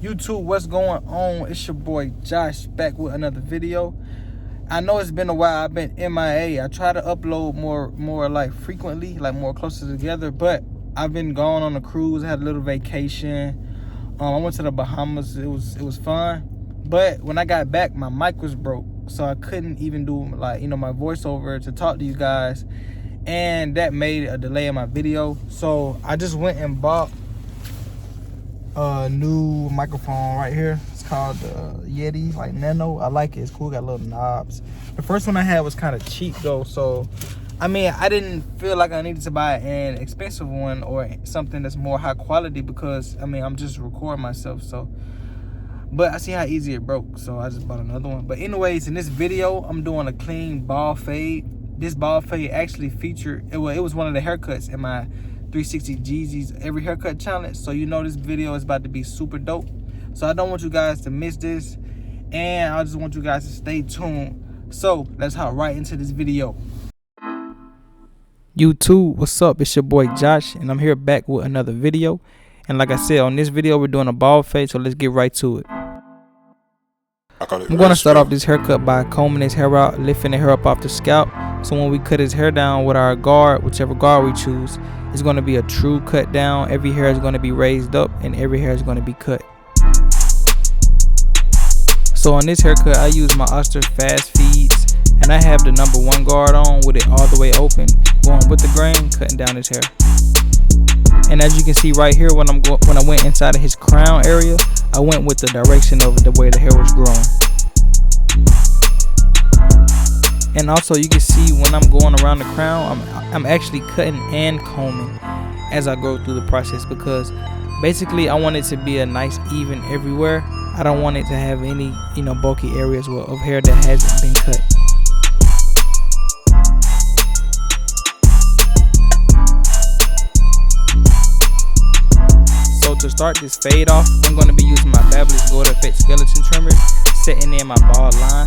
YouTube, what's going on? It's your boy Josh back with another video. I know it's been a while. I've been MIA. I try to upload more like frequently, like more closer together, but I've been going on a cruise. I had a little vacation. I went to the Bahamas. It was fun, but when I got back, my mic was broke, so I couldn't even do like my voiceover to talk to you guys, and that made a delay in my video. So I just went and bought a new microphone right here. It's called the Yeti, like Nano. I like it. It's cool. Got little knobs. The first one I had was kind of cheap though, so I mean, I didn't feel like I needed to buy an expensive one or something that's more high quality because I mean, I'm just recording myself. So, but I see how easy it broke, so I just bought another one. But anyways, in this video, I'm doing a clean bald fade. This bald fade actually featured, it was one of the haircuts in my 360 Jeezy's every haircut challenge. So this video is about to be super dope. So I don't want you guys to miss this, and I just want you guys to stay tuned. So let's hop right into this video. YouTube, what's up? It's your boy Josh, and I'm here back with another video. And like I said, on this video we're doing a bald fade, so let's get right to it. I'm going to start off this haircut by combing his hair out, lifting the hair up off the scalp. So when we cut his hair down with our guard, whichever guard we choose, it's going to be a true cut down. Every hair is going to be raised up and every hair is going to be cut. So on this haircut, I use my Oster's fast feeds, and I have the #1 guard on with it all the way open, going with the grain, cutting down his hair. And as you can see right here, when I went inside of his crown area, I went with the direction of the way the hair was growing. And also you can see when I'm going around the crown, I'm actually cutting and combing as I go through the process, because basically I want it to be a nice even everywhere. I don't want it to have any bulky areas of hair that hasn't been cut. So to start this fade off, I'm going to be using my Fabulous Gold Effect skeleton trimmer, setting in my bald line.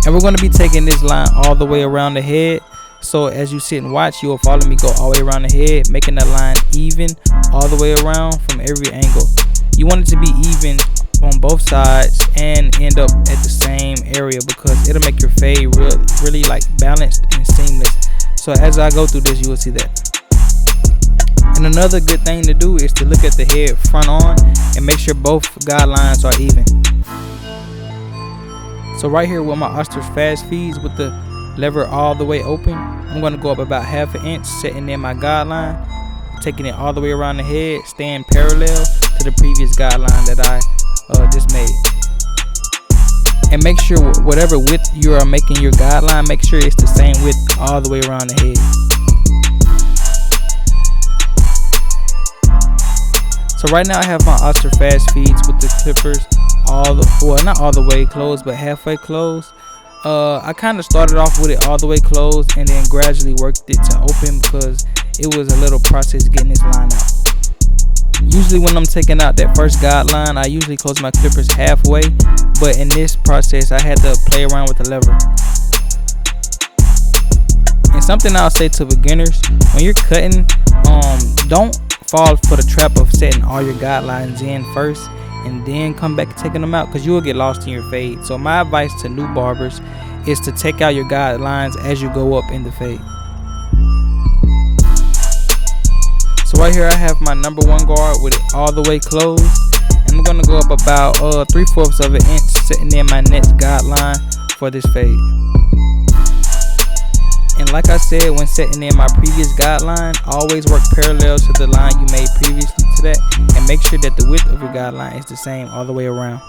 And we're going to be taking this line all the way around the head. So as you sit and watch, you will follow me go all the way around the head, making the line even all the way around from every angle. You want it to be even on both sides and end up at the same area, because it'll make your fade really like balanced and seamless. So as I go through this, you will see that. And another good thing to do is to look at the head front on and make sure both guidelines are even. So right here with my Oster's fast feeds with the lever all the way open, I'm going to go up about ½ an inch, setting in my guideline, taking it all the way around the head, staying parallel to the previous guideline that I just made. And make sure whatever width you are making your guideline, make sure it's the same width all the way around the head. So right now I have my Oster fast feeds with the clippers not all the way closed, but halfway closed. I kind of started off with it all the way closed and then gradually worked it to open, because it was a little process getting this line out. Usually when I'm taking out that first guideline, I usually close my clippers halfway, but in this process I had to play around with the lever. And something I'll say to beginners, when you're cutting, don't fall for the trap of setting all your guidelines in first and then come back and taking them out, because you will get lost in your fade. So my advice to new barbers is to take out your guidelines as you go up in the fade. So right here I have my #1 guard with it all the way closed, and I'm going to go up about 3/4 of an inch, setting in my next guideline for this fade. And like I said, when setting in my previous guideline, always work parallel to the line you made previously to that, and make sure that the width of your guideline is the same all the way around.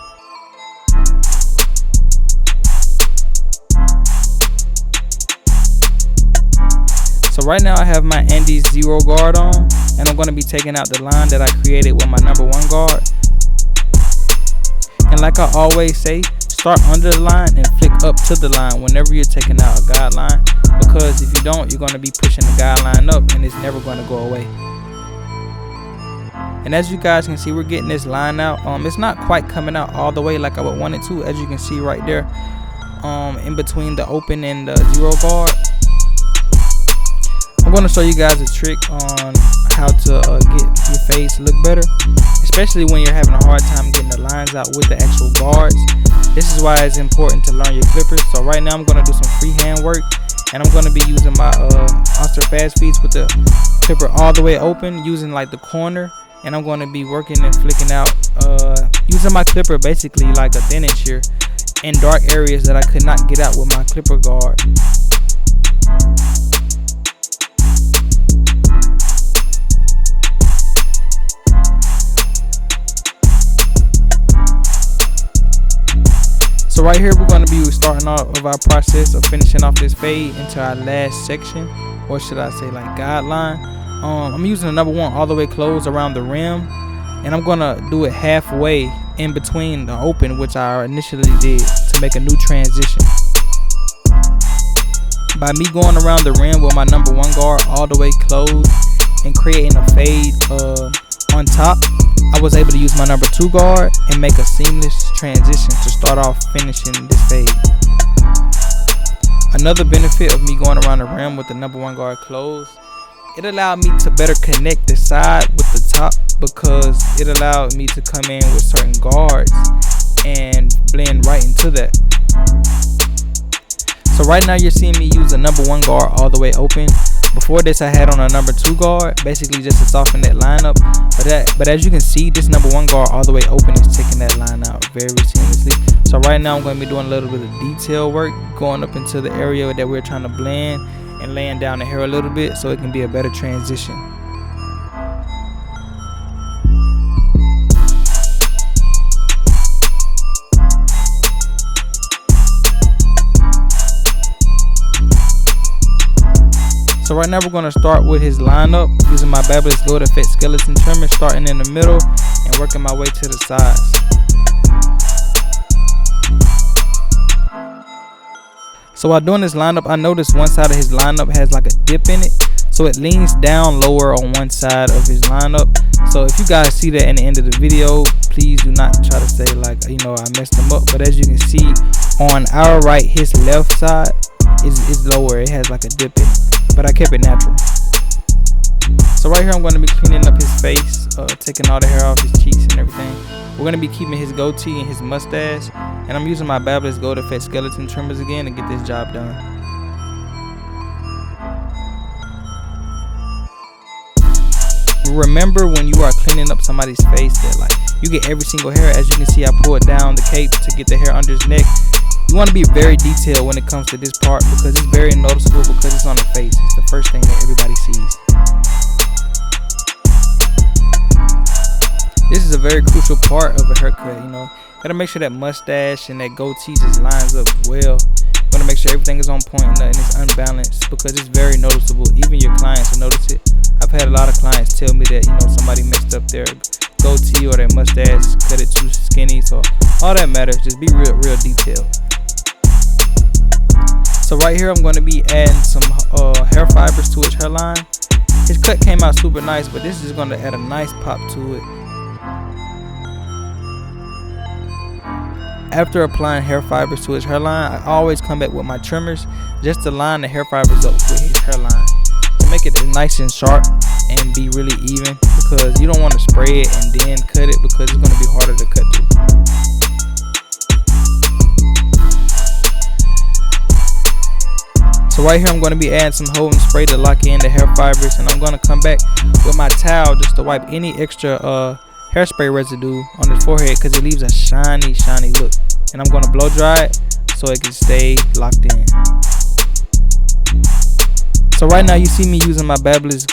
So right now I have my Andy's 0 guard on, and I'm going to be taking out the line that I created with my #1 guard. And like I always say, start under the line and flick up to the line whenever you're taking out a guideline, because if you don't, you're going to be pushing the guideline up and it's never going to go away. And as you guys can see, we're getting this line out. It's not quite coming out all the way like I would want it to, as you can see right there, in between the open and the 0 guard. I'm going to show you guys a trick on how to get your fades to look better, especially when you're having a hard time getting the lines out with the actual guards. This is why it's important to learn your clippers. So right now I'm going to do some freehand work, and I'm going to be using my Monster Fast Feeds with the clipper all the way open, using like the corner, and I'm going to be working and flicking out using my clipper basically like a thin inch here in dark areas that I could not get out with my clipper guard. So right here we're going to be starting off of our process of finishing off this fade into our last section, or should I say like guideline. I'm using the number 1 all the way closed around the rim, and I'm going to do it halfway in between the open, which I initially did, to make a new transition. By me going around the rim with my number 1 guard all the way closed and creating a fade on top, I was able to use my number 2 guard and make a seamless transition to start off finishing this fade. Another benefit of me going around the rim with the number 1 guard closed, it allowed me to better connect the side with the top, because it allowed me to come in with certain guards and blend right into that. So right now you're seeing me use the number 1 guard all the way open. Before this I had on a number 2 guard, basically just to soften that line up. But as you can see, this number 1 guard all the way open is taking that line out very seamlessly. So right now I'm going to be doing a little bit of detail work, going up into the area that we're trying to blend and laying down the hair a little bit so it can be a better transition. So right now we're going to start with his lineup using my Babyliss Gold Effect skeleton trimmer, starting in the middle and working my way to the sides. So while doing this lineup, I noticed one side of his lineup has like a dip in it, so it leans down lower on one side of his lineup. So if you guys see that in the end of the video, please do not try to say like, you know, I messed him up. But as you can see on our right, his left side is lower. It has like a dip in it, but I kept it natural. So right here I'm going to be cleaning up his face, taking all the hair off his cheeks and everything. We're going to be keeping his goatee and his mustache, and I'm using my Babyliss Gold Effect skeleton trimmers again to get this job done. Remember, when you are cleaning up somebody's face, that like you get every single hair. As you can see, I pulled down the cape to get the hair under his neck. You want to be very detailed when it comes to this part, because it's very noticeable, because it's on the face. It's the first thing that everybody sees. This is a very crucial part of a haircut, you know. Gotta make sure that mustache and that goatee just lines up well. Gotta make sure everything is on point and nothing is unbalanced, because it's very noticeable. Even your clients will notice it. I've had a lot of clients tell me that, you know, somebody messed up their goatee or their mustache, cut it too skinny. So all that matters, just be real detailed. So right here I'm going to be adding some hair fibers to his hairline. His cut came out super nice, but this is going to add a nice pop to it. After applying hair fibers to his hairline, I always come back with my trimmers just to line the hair fibers up with his hairline, to make it nice and sharp and be really even, because you don't want to spray it and then cut it, because it's going to be harder to cut through. So right here I'm going to be adding some hold and spray to lock in the hair fibers, and I'm going to come back with my towel just to wipe any extra hairspray residue on his forehead, because it leaves a shiny look. And I'm going to blow dry it so it can stay locked in. So right now you see me using my Babyliss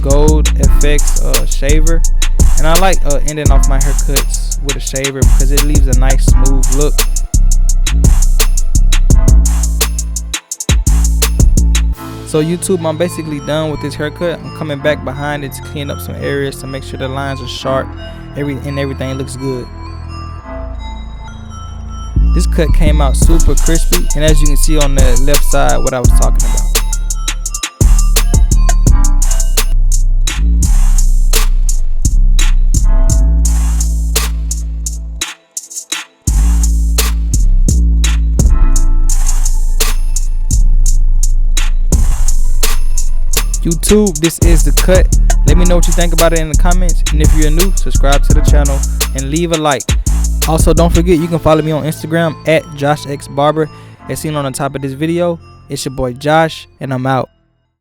Gold FX shaver, and I like ending off my haircuts with a shaver because it leaves a nice smooth look. So YouTube, I'm basically done with this haircut. I'm coming back behind it to clean up some areas to make sure the lines are sharp and everything looks good. This cut came out super crispy, and as you can see on the left side, what I was talking about. YouTube, YouTube, this is The Cut. Let me know what you think about it in the comments. And if you're new, subscribe to the channel and leave a like. Also, don't forget you can follow me on Instagram at Joshxbarber. As seen on the top of this video, it's your boy Josh, and I'm out.